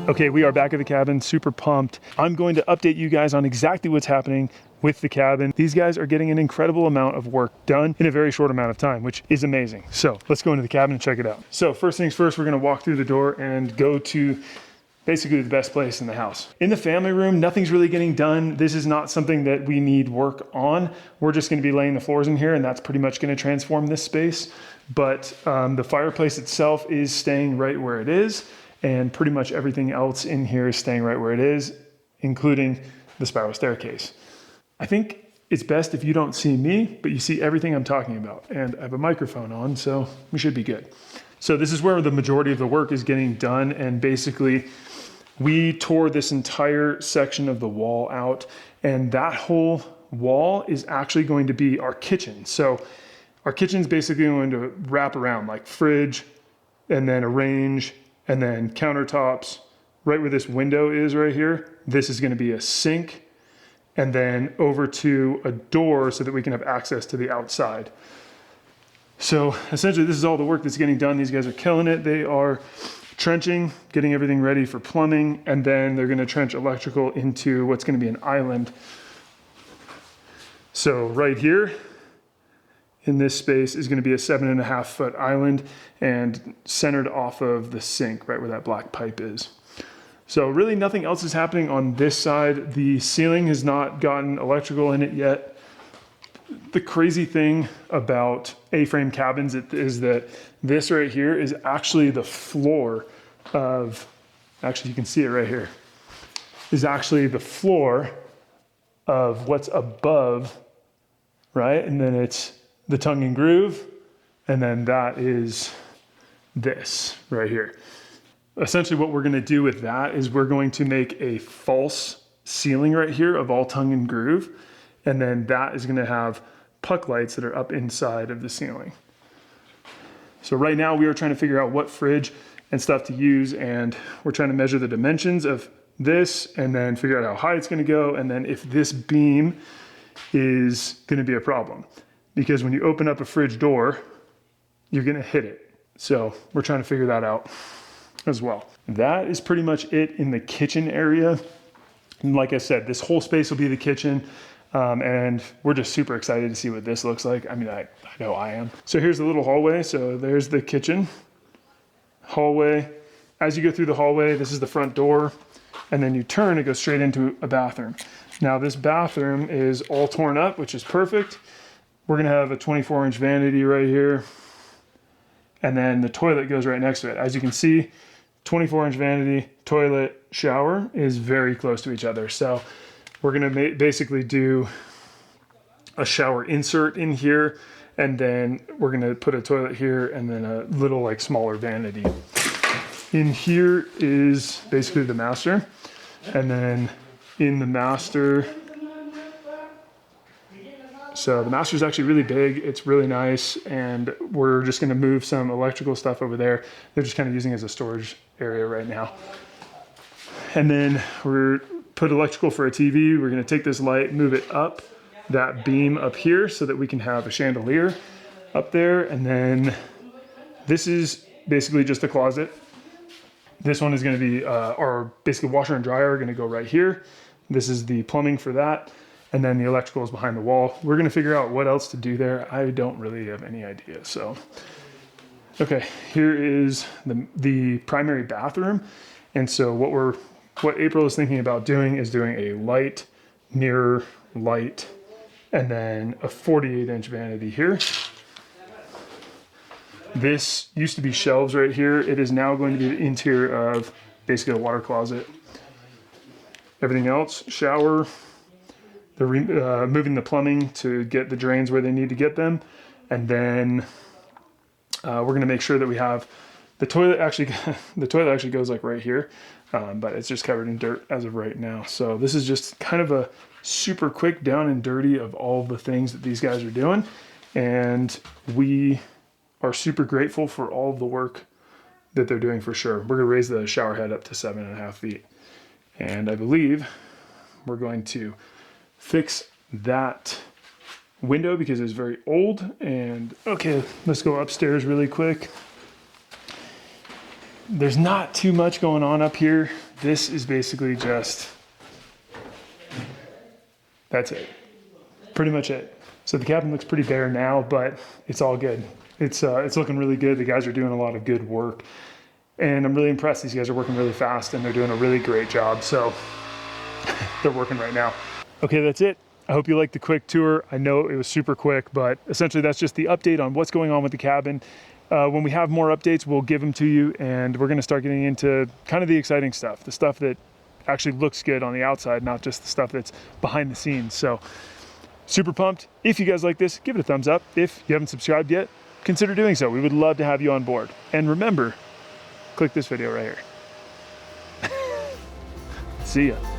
Okay, we are back at the cabin, super pumped. I'm going to update you guys on exactly what's happening with the cabin. These guys are getting an incredible amount of work done in a very short amount of time, which is amazing. So let's go into the cabin and check it out. So first things first, we're gonna walk through the door and go to basically the best place in the house. In the family room, nothing's really getting done. This is not something that we need work on. We're just gonna be laying the floors in here, and that's pretty much gonna transform this space. But the fireplace itself is staying right where it is, and pretty much everything else in here is staying right where it is, including the spiral staircase. I think it's best if you don't see me, but you see everything I'm talking about. And I have a microphone on, so we should be good. So this is where the majority of the work is getting done. And basically we tore this entire section of the wall out, and that whole wall is actually going to be our kitchen. So our kitchen's basically going to wrap around like fridge, and then a range, and then countertops. Right where this window is right here, this is gonna be a sink, and then over to a door so that we can have access to the outside. So essentially this is all the work that's getting done. These guys are killing it. They are trenching, getting everything ready for plumbing, and then they're gonna trench electrical into what's gonna be an island. So right here, in this space is going to be a 7.5 foot island and centered off of the sink, right where that black pipe is. So really nothing else is happening on this side. The ceiling has not gotten electrical in it yet. The crazy thing about A-frame cabins is that this right here is actually the floor of, actually you can see it right here, is actually the floor of what's above, right? And then it's the tongue and groove, and then that is this right here. Essentially what we're gonna do with that is we're going to make a false ceiling right here of all tongue and groove, and then that is gonna have puck lights that are up inside of the ceiling. So right now we are trying to figure out what fridge and stuff to use, and we're trying to measure the dimensions of this and then figure out how high it's gonna go, and then if this beam is gonna be a problem. Because when you open up a fridge door, you're gonna hit it. So we're trying to figure that out as well. That is pretty much it in the kitchen area. And like I said, this whole space will be the kitchen. And we're just super excited to see what this looks like. I mean, I know I am. So here's the little hallway. So there's the kitchen hallway. As you go through the hallway, this is the front door. And then you turn, it goes straight into a bathroom. Now this bathroom is all torn up, which is perfect. We're gonna have a 24-inch vanity right here. And then the toilet goes right next to it. As you can see, 24-inch vanity, toilet, shower is very close to each other. So we're gonna basically do a shower insert in here, and then we're gonna put a toilet here and then a little like smaller vanity. In here is basically the master. And then in the master, so the master is actually really big, it's really nice, and we're just gonna move some electrical stuff over there. They're just kind of using it as a storage area right now. And then we're put electrical for a TV. We're gonna take this light, move it up that beam up here so that we can have a chandelier up there. And then this is basically just a closet. This one is gonna be our basically washer and dryer are gonna go right here. This is the plumbing for that. And then the electrical is behind the wall. We're gonna figure out what else to do there. I don't really have any idea, so. Okay, here is the primary bathroom. And so what April is thinking about doing is doing a light, mirror, light, and then a 48-inch vanity here. This used to be shelves right here. It is now going to be the interior of basically a water closet. Everything else, shower, moving the plumbing to get the drains where they need to get them. And then we're gonna make sure that we have the toilet actually goes like right here, but it's just covered in dirt as of right now. So this is just kind of a super quick down and dirty of all the things that these guys are doing. And we are super grateful for all of the work that they're doing for sure. We're gonna raise the shower head up to 7.5 feet. And I believe we're going to fix that window because it's very old. And okay, let's go upstairs really quick. There's not too much going on up here. this is basically just, that's it. Pretty much it. So the cabin looks pretty bare now, but it's all good. It's looking really good. The guys are doing a lot of good work, and I'm really impressed. These guys are working really fast, and they're doing a really great job. So they're working right now. Okay, that's it. I hope you liked the quick tour. I know it was super quick, but essentially that's just the update on what's going on with the cabin. When we have more updates, we'll give them to you, and we're gonna start getting into kind of the exciting stuff, the stuff that actually looks good on the outside, not just the stuff that's behind the scenes. So super pumped. If you guys like this, give it a thumbs up. If you haven't subscribed yet, consider doing so. We would love to have you on board. And remember, click this video right here. See ya.